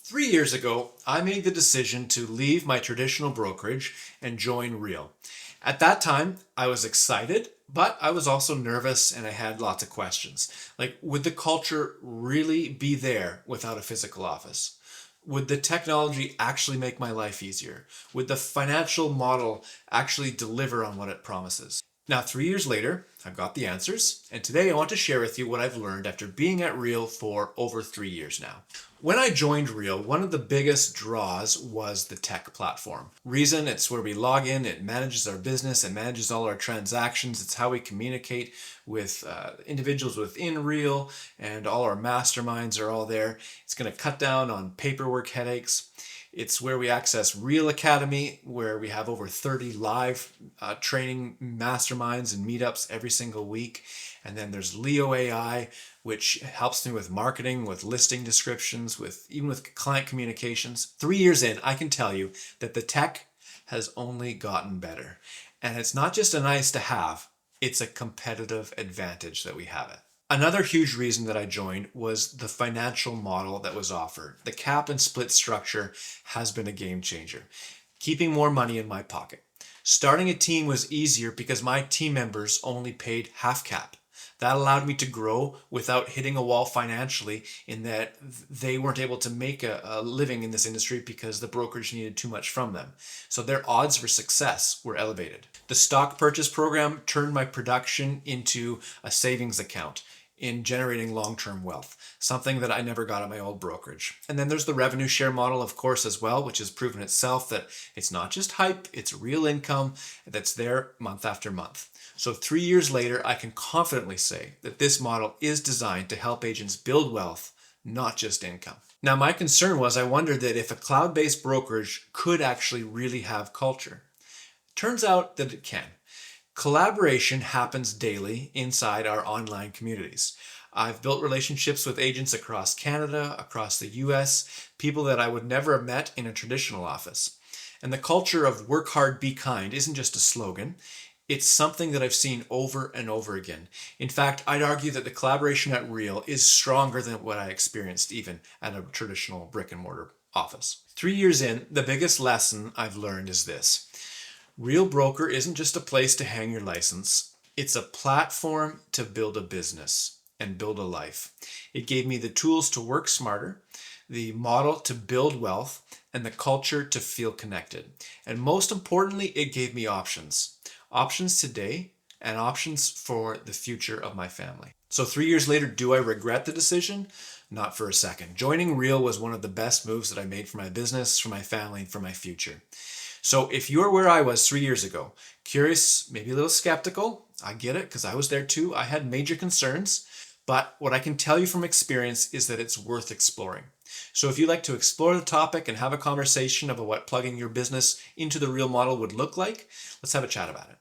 3 years ago, I made the decision to leave my traditional brokerage and join Real. At that time, I was excited, but I was also nervous and I had lots of questions. Like, would the culture really be there without a physical office? Would the technology actually make my life easier? Would the financial model actually deliver on what it promises? Now, 3 years later, I've got the answers, and today I want to share with you what I've learned after being at Real for over 3 years now. When I joined Real, one of the biggest draws was the tech platform. Reason, it's where we log in, it manages our business, it manages all our transactions, it's how we communicate with individuals within Real, and all our masterminds are all there. It's going to cut down on paperwork headaches. It's where we access Real Academy, where we have over 30 live training masterminds and meetups every single week. And then there's Leo AI, which helps me with marketing, with listing descriptions, even with client communications. 3 years in, I can tell you that the tech has only gotten better. And it's not just a nice to have, it's a competitive advantage that we have it. Another huge reason that I joined was the financial model that was offered. The cap and split structure has been a game changer, keeping more money in my pocket. Starting a team was easier because my team members only paid half cap. That allowed me to grow without hitting a wall financially, in that they weren't able to make a living in this industry because the brokerage needed too much from them. So their odds for success were elevated. The stock purchase program turned my production into a savings account in generating long-term wealth, something that I never got at my old brokerage. And then there's the revenue share model, of course, as well, which has proven itself that it's not just hype, it's real income that's there month after month. So 3 years later, I can confidently say that this model is designed to help agents build wealth, not just income. Now, my concern was, I wondered that if a cloud-based brokerage could actually really have culture. Turns out that it can. Collaboration happens daily inside our online communities. I've built relationships with agents across Canada, across the US, people that I would never have met in a traditional office. And the culture of work hard, be kind isn't just a slogan. It's something that I've seen over and over again. In fact, I'd argue that the collaboration at Real is stronger than what I experienced even at a traditional brick and mortar office. 3 years in, the biggest lesson I've learned is this. Real Broker isn't just a place to hang your license. It's a platform to build a business and build a life. It gave me the tools to work smarter, the model to build wealth, and the culture to feel connected. And most importantly, it gave me options. Options today and options for the future of my family. So 3 years later, do I regret the decision? Not for a second. Joining Real was one of the best moves that I made for my business, for my family, and for my future. So if you're where I was 3 years ago, curious, maybe a little skeptical, I get it, because I was there too. I had major concerns, but what I can tell you from experience is that it's worth exploring. So if you'd like to explore the topic and have a conversation about what plugging your business into the Real model would look like, let's have a chat about it.